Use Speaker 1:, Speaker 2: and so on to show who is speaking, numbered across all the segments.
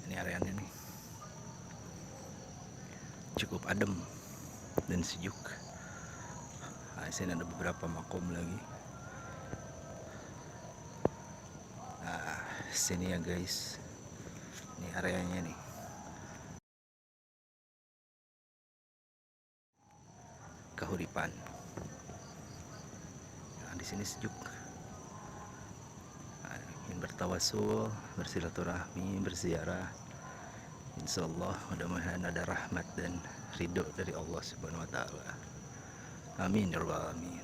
Speaker 1: Ini areanya nih cukup adem dan sejuk. Nah, di sini ada beberapa makom lagi. Nah, sini ya guys, ini areanya nih. Kahuripan. Nah, di sini sejuk. Nah, ingin bertawasul, bersilaturahmi, berziarah. Insya Allah mudah-mudahan ada rahmat dan ridho dari Allah Subhanahu wa Ta'ala. Amin ya rabbal alamin.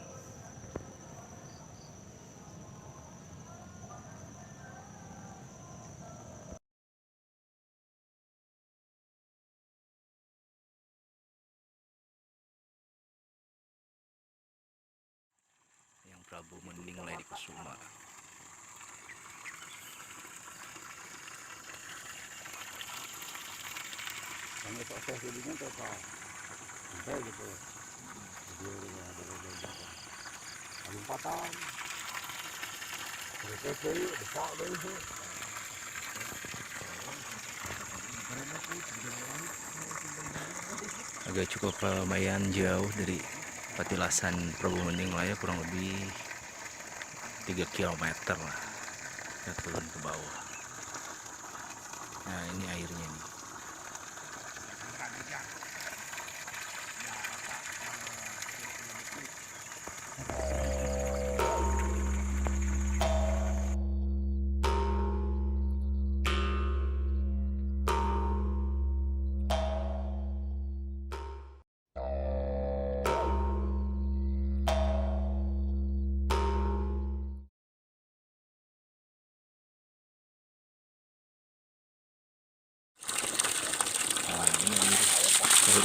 Speaker 1: Yang Prabu meninggal di Kusuma.
Speaker 2: Kami proses jadinya total sampai gitu video ada ledakan lompatan terus besar dari itu
Speaker 1: Agak cukup lumayan jauh dari petilasan Prabu Mening lah ya, kurang lebih 3 km lah ya, turun ke bawah. Nah, ini airnya nih.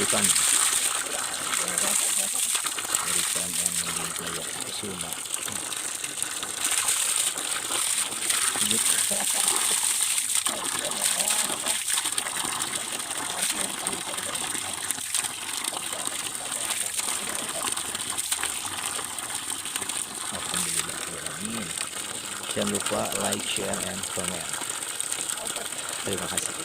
Speaker 1: Kahuripan yang di Playa Kusuma. Alhamdulillah. Jangan lupa like, share, and comment. Terima kasih.